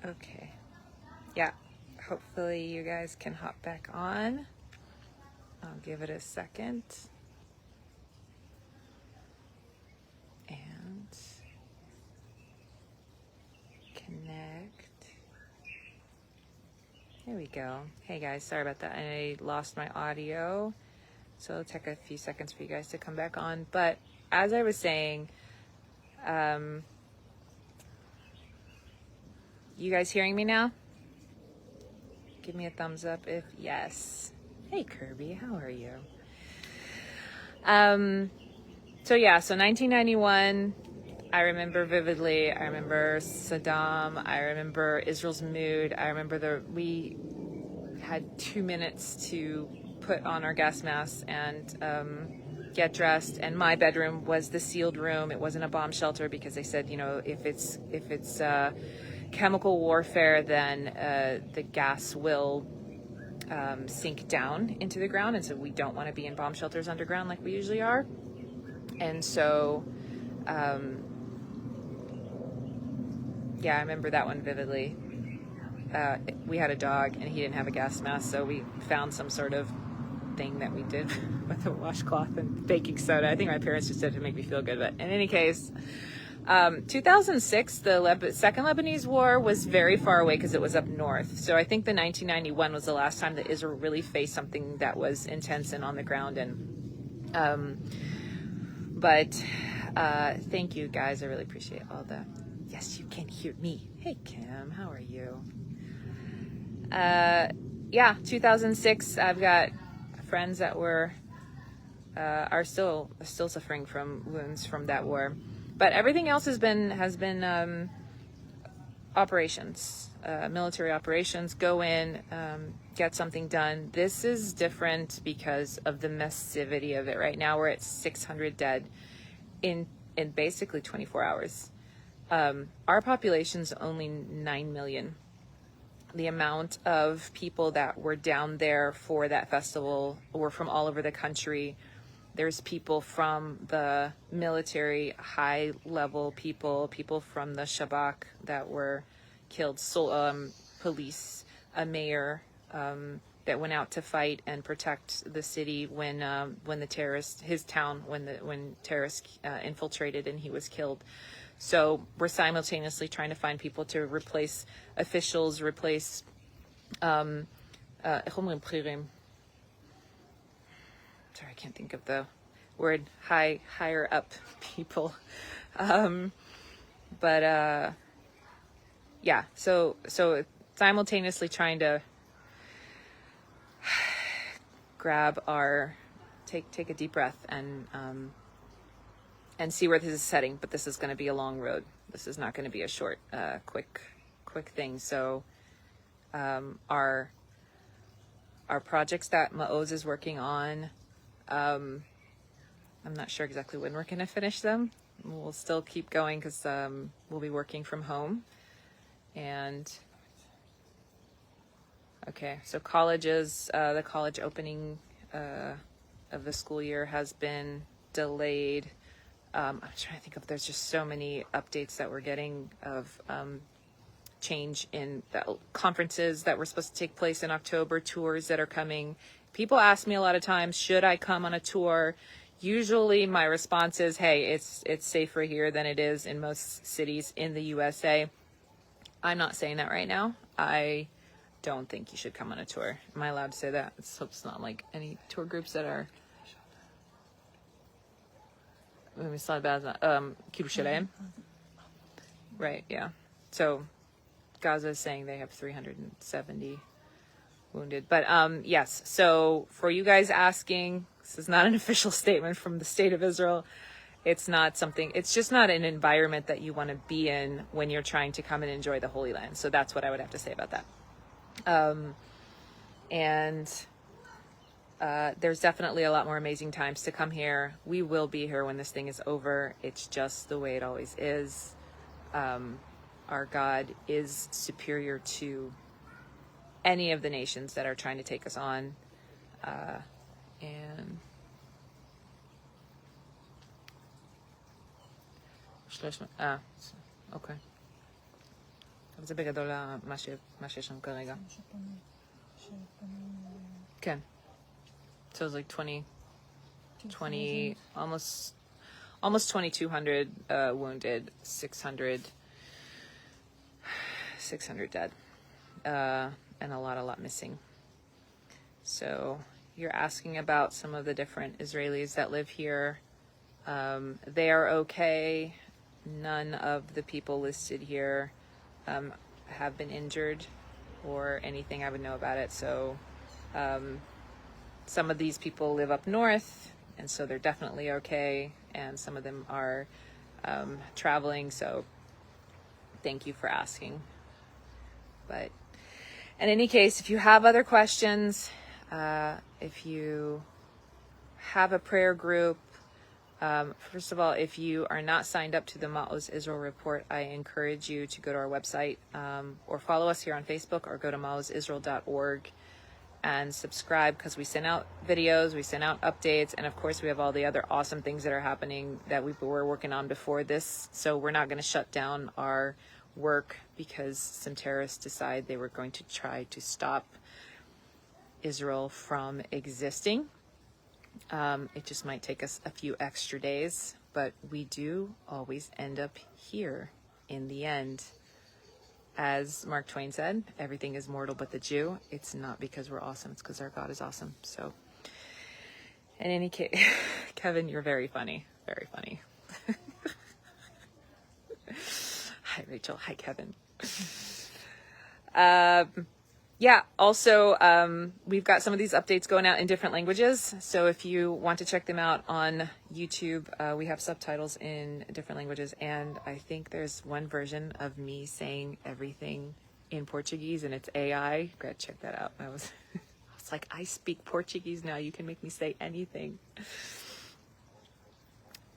Okay. Yeah. Hopefully you guys can hop back on. I'll give it a second. And connect. There we go. Hey guys, sorry about that. I lost my audio. So it'll take a few seconds for you guys to come back on. But as I was saying, you guys hearing me now? Give me a thumbs up if yes. Hey Kirby, how are you? So 1991, I remember vividly. I remember Saddam. I remember Israel's mood. I remember we had 2 minutes to put on our gas masks and get dressed. And my bedroom was the sealed room. It wasn't a bomb shelter because they said, if it's chemical warfare, then the gas will sink down into the ground, and so we don't want to be in bomb shelters underground like we usually are. And so I remember that one vividly. We had a dog and he didn't have a gas mask, so we found some sort of thing that we did with a washcloth and baking soda. I think my parents just did it to make me feel good, but in any case, 2006, the Second Lebanese War was very far away because it was up north. So I think the 1991 was the last time that Israel really faced something that was intense and on the ground. And thank you guys. I really appreciate all the. Yes, you can hear me. Hey Kim, how are you? 2006. I've got friends that are still suffering from wounds from that war. But everything else has been operations, military operations. Go in, get something done. This is different because of the massivity of it. Right now, we're at 600 dead in basically 24 hours. Our population's only 9 million. The amount of people that were down there for that festival were from all over the country. There's people from the military, high-level people from the Shabak that were killed, police, a mayor that went out to fight and protect the city when the terrorists, his town, when terrorists infiltrated and he was killed. So we're simultaneously trying to find people to replace officials, replace sorry, I can't think of the word, higher up people. So simultaneously trying to grab take a deep breath and see where this is heading. But this is going to be a long road. This is not going to be a short, quick thing. So our projects that Maoz is working on, I'm not sure exactly when we're going to finish them. We'll still keep going because we'll be working from home. And okay, so colleges, the college opening of the school year has been delayed. I'm trying to think of, there's just so many updates that we're getting of change in the conferences that were supposed to take place in October, tours that are coming. People ask me a lot of times, should I come on a tour? Usually my response is, hey, it's safer here than it is in most cities in the USA. I'm not saying that right now. I don't think you should come on a tour. Am I allowed to say that? It's not like any tour groups that are... Right, yeah. So Gaza is saying they have 370 wounded. But yes, so for you guys asking, this is not an official statement from the state of Israel. It's just not an environment that you want to be in when you're trying to come and enjoy the Holy Land. So that's what I would have to say about that. There's definitely a lot more amazing times to come here. We will be here when this thing is over. It's just the way it always is. Our God is superior to any of the nations that are trying to take us on. Okay. אבל זה בגדול מה שיש לנו כרגע. כן. So it's like 20, almost 2,200 wounded, 600 dead, and a lot missing. So you're asking about some of the different Israelis that live here. They are okay. None of the people listed here have been injured or anything I would know about it. So some of these people live up north, and so they're definitely okay. And some of them are traveling. So thank you for asking. But in any case, if you have other questions, if you have a prayer group, first of all, if you are not signed up to the Ma'oz Israel Report, I encourage you to go to our website or follow us here on Facebook or go to maozisrael.org and subscribe, because we send out videos, we send out updates, and of course we have all the other awesome things that are happening that we were working on before this. So we're not going to shut down our work because some terrorists decide they were going to try to stop Israel from existing. It just might take us a few extra days, but we do always end up here in the end. As Mark Twain said, everything is mortal but the Jew. It's not because we're awesome, it's because our God is awesome. So in any case, Kevin, you're very funny. Very funny. Hi, Rachel. Hi, Kevin. Yeah, also, we've got some of these updates going out in different languages. So if you want to check them out on YouTube, we have subtitles in different languages. And I think there's one version of me saying everything in Portuguese, and it's AI. Gotta check that out. I was like, I speak Portuguese now. You can make me say anything.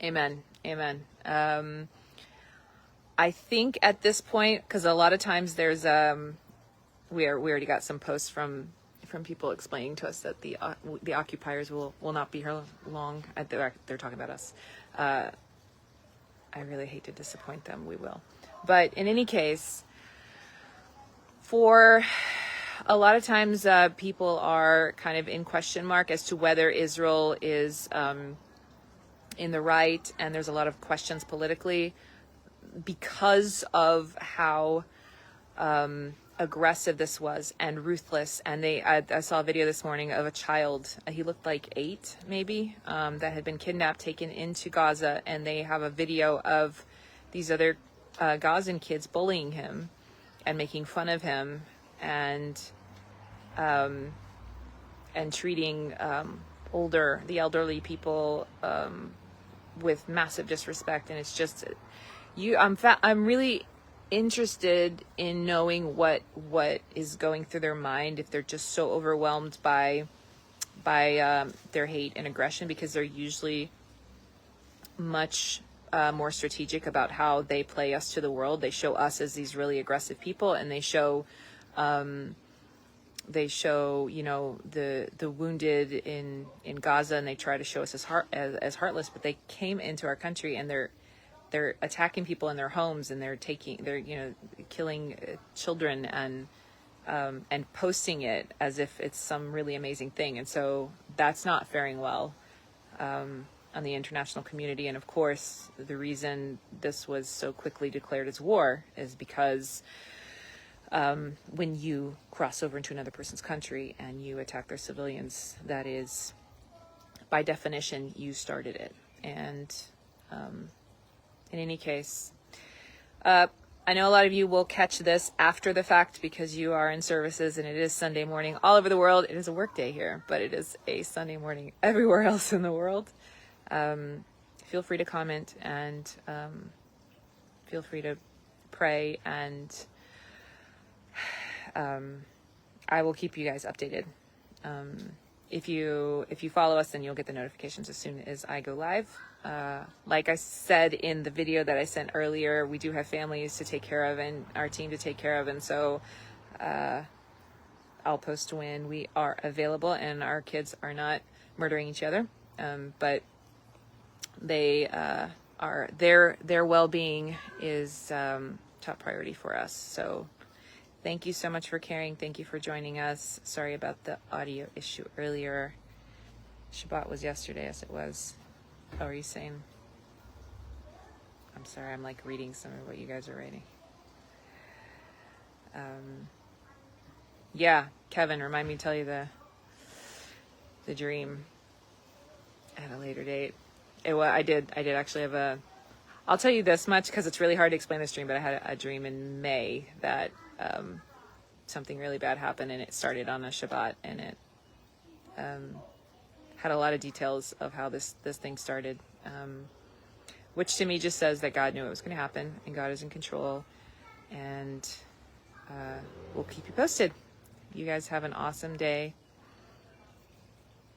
Amen. Amen. I think at this point, because a lot of times there's... we already got some posts from people explaining to us that the occupiers will not be here long. They're talking about us. I really hate to disappoint them. We will. But in any case, for a lot of times people are kind of in question mark as to whether Israel is in the right, and there's a lot of questions politically because of how aggressive this was and ruthless. And I saw a video this morning of a child, he looked like 8 maybe, that had been kidnapped, taken into Gaza, and they have a video of these other Gazan kids bullying him and making fun of him and treating the elderly people with massive disrespect. And it's just I'm really interested in knowing what is going through their mind, if they're just so overwhelmed by their hate and aggression, because they're usually much more strategic about how they play us to the world. They show us as these really aggressive people, and they show the wounded in Gaza, and they try to show us as heartless. But they came into our country, and they're attacking people in their homes, and they're killing children and posting it as if it's some really amazing thing. And so that's not faring well on the international community. And of course, the reason this was so quickly declared as war is because when you cross over into another person's country and you attack their civilians, that is, by definition, you started it. And in any case, I know a lot of you will catch this after the fact because you are in services, and it is Sunday morning all over the world. It is a work day here, but it is a Sunday morning everywhere else in the world. Feel free to comment, and feel free to pray, and I will keep you guys updated. If you follow us, then you'll get the notifications as soon as I go live. Like I said in the video that I sent earlier, we do have families to take care of and our team to take care of. And so I'll post when we are available and our kids are not murdering each other. But they their well-being is top priority for us. So thank you so much for caring. Thank you for joining us. Sorry about the audio issue earlier. Shabbat was yesterday, as it was. Oh, are you saying? I'm sorry, I'm like reading some of what you guys are writing. Yeah, Kevin, remind me to tell you the dream at a later date. I did actually have I'll tell you this much because it's really hard to explain this dream, but I had a dream in May that something really bad happened, and it started on a Shabbat, and it had a lot of details of how this thing started, which to me just says that God knew it was going to happen, and God is in control, and we'll keep you posted. You guys have an awesome day,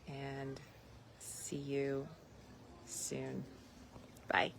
and see you soon. Bye.